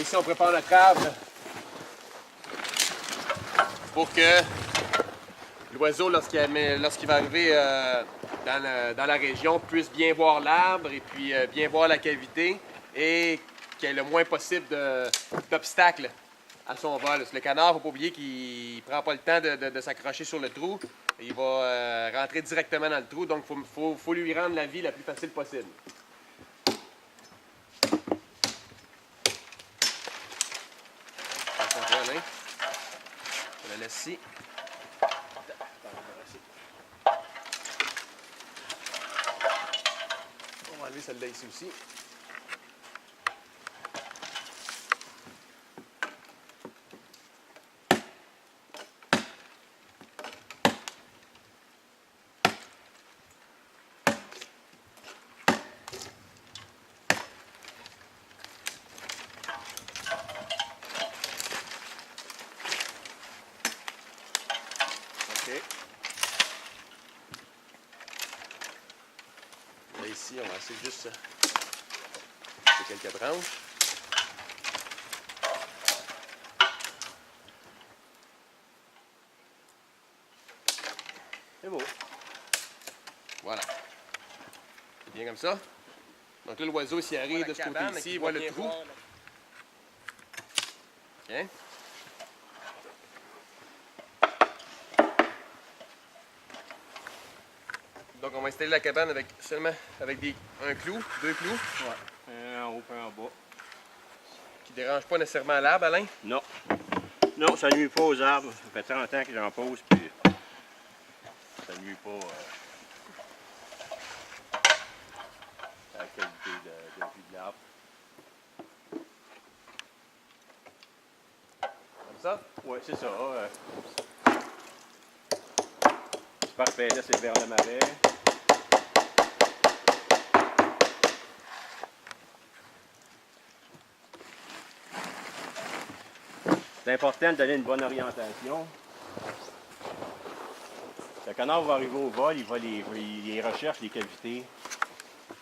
ici, on prépare notre arbre pour que l'oiseau, lorsqu'il va arriver dans la région, puisse bien voir l'arbre et puis bien voir la cavité et qu'il y ait le moins possible d'obstacles à son vol. Parce que le canard, il ne faut pas oublier qu'il ne prend pas le temps de s'accrocher sur le trou. Il va rentrer directement dans le trou, donc il faut lui rendre la vie la plus facile possible. Je la laisse ici. On va enlever celle-là ici aussi. OK. Là, ici, on va essayer juste quelques branches. C'est beau. Voilà. C'est bien comme ça. Donc là, l'oiseau, s'il arrive de ce côté-ci, il voit le trou. OK. Donc, on va installer la cabane seulement avec un clou, 2 clous. Ouais, un en haut et un en bas. Qui ne dérange pas nécessairement l'arbre, Alain? Non. Non, ça ne nuit pas aux arbres. Ça fait 30 ans que j'en pose, puis ça ne nuit pas à la qualité de vie de l'arbre. Comme ça? Oui, c'est ça. C'est parfait, là, c'est vers le marais. C'est important de donner une bonne orientation. Le canard va arriver au vol, il recherche les cavités.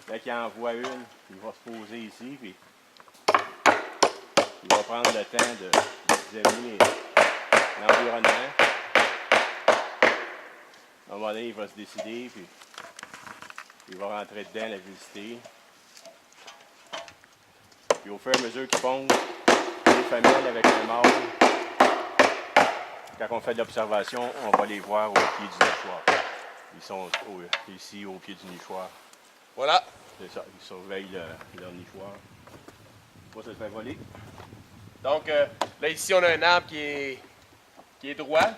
Dès qu'il en voit une, il va se poser ici, puis il va prendre le temps d'examiner l'environnement. À un moment donné, il va se décider, puis il va rentrer dedans, la visiter. Puis au fur et à mesure qu'il pond, les femelles avec les mâles, quand on fait de l'observation, on va les voir au pied du nichoir. Ils sont ici au pied du nichoir. Voilà. C'est ça, ils surveillent leur nichoir. Pas se faire voler. Donc là, ici, on a un arbre qui est droit.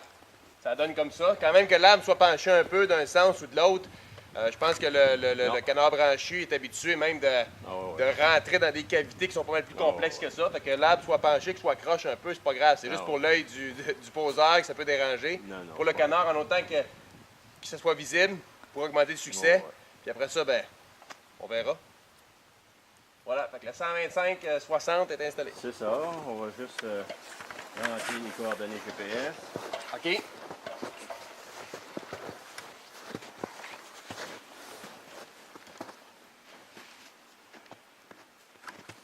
Ça donne comme ça. Quand même que l'arbre soit penché un peu d'un sens ou de l'autre, je pense que le canard branchu est habitué même de rentrer dans des cavités qui sont pas mal plus complexes que ça. Fait que l'arbre soit penché, qu'il soit croche un peu, c'est pas grave. C'est juste pour l'œil du poseur que ça peut déranger. Pour le canard, en autant que ça soit visible, pour augmenter le succès. Puis après ça, ben, on verra. Voilà, fait que le 125-60 est installé. C'est ça, on va juste rentrer les coordonnées GPS. OK.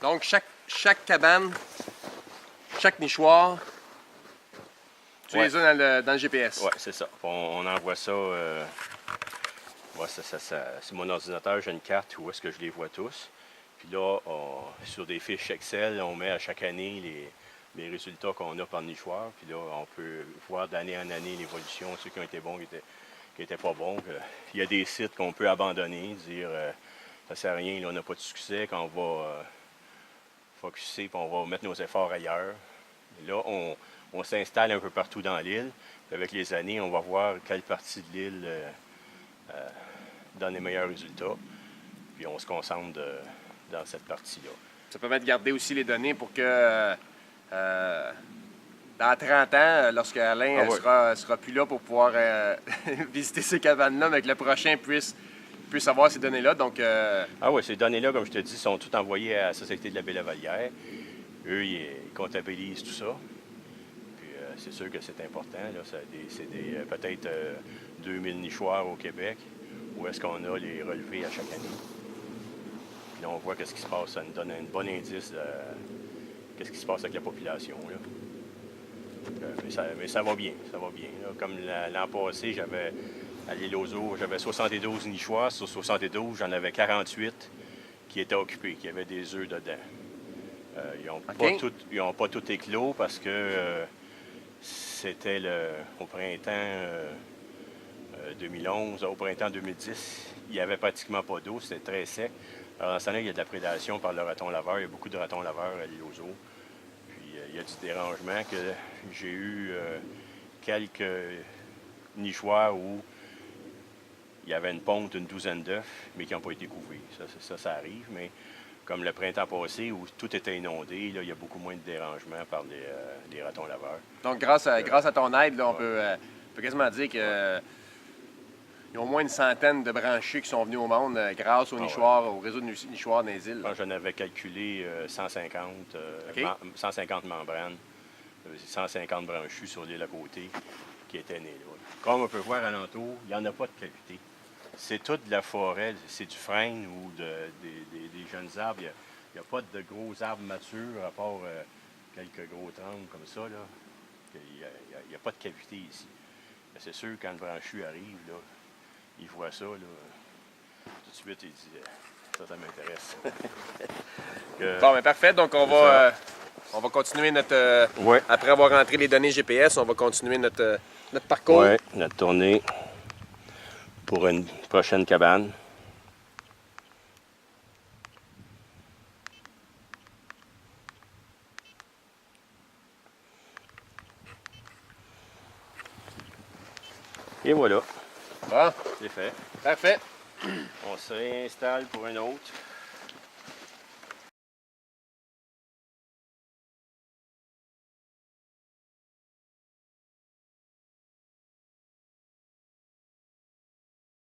Donc, chaque cabane, chaque nichoir, tu les as dans le GPS. Oui, c'est ça. On envoie ça. C'est mon ordinateur, j'ai une carte où est-ce que je les vois tous. Puis là, sur des fiches Excel, on met à chaque année les résultats qu'on a par nichoir. Puis là, on peut voir d'année en année l'évolution, ceux qui ont été bons, qui n'étaient pas bons. Il y a des sites qu'on peut abandonner, dire ça ne sert à rien, là, on n'a pas de succès, qu'on va focusser, puis on va mettre nos efforts ailleurs. Et là, on s'installe un peu partout dans l'île. Avec les années, on va voir quelle partie de l'île donne les meilleurs résultats. Puis on se concentre dans cette partie-là. Ça permet de garder aussi les données pour que dans 30 ans, lorsque Alain sera plus là pour pouvoir visiter ces cabanes-là, mais que le prochain puisse avoir ces données-là. Donc, Ah oui, ces données-là, comme je te dis, sont toutes envoyées à la Société de la Baie-Lavalière. Eux, ils comptabilisent tout ça. Puis c'est sûr que c'est important. C'est peut-être 2000 nichoirs au Québec. Où est-ce qu'on a les relevés à chaque année. Puis là, on voit qu'est-ce qui se passe. Ça nous donne un bon indice de qu'est-ce qui se passe avec la population. Là. Mais ça va bien, ça va bien. Là. Comme l'an passé, j'avais à l'île aux Eaux, j'avais 72 nichoirs. Sur 72, j'en avais 48 qui étaient occupés, qui avaient des œufs dedans. Ils n'ont pas tout éclos parce que c'était au printemps 2011, au printemps 2010, il n'y avait pratiquement pas d'eau, c'était très sec. Alors, dans ce temps-là, il y a de la prédation par le raton laveur. Il y a beaucoup de ratons laveurs à l'île aux Eaux. Puis, il y a du dérangement que j'ai eu quelques nichoirs où il y avait une ponte d'une douzaine d'œufs, mais qui n'ont pas été couverts. Ça arrive, mais comme le printemps passé, où tout était inondé, là, il y a beaucoup moins de dérangement par les ratons laveurs. Donc, grâce à ton aide, là, on peut quasiment dire que il y a au moins une centaine de branchus qui sont venus au monde grâce aux nichoirs, au réseau de nichoirs dans les îles. J'en avais calculé 150, 150 membranes, 150 branchus sur l'île à côté qui étaient nés là. Comme on peut voir alentour, il n'y en a pas de cavité. C'est toute de la forêt, c'est du frêne ou des jeunes arbres. Il n'y a pas de gros arbres matures à part quelques gros troncs comme ça. Là. Il n'y a pas de cavité ici. Mais c'est sûr, quand le branchu arrive, là, il voit ça, là, tout de suite, il dit ça m'intéresse. Bon, bien parfait. Donc, on va continuer notre. Après avoir rentré les données GPS, on va continuer notre parcours. Oui, notre tournée pour une prochaine cabane. Et voilà. Bon. C'est fait. Parfait. On se réinstalle pour une autre.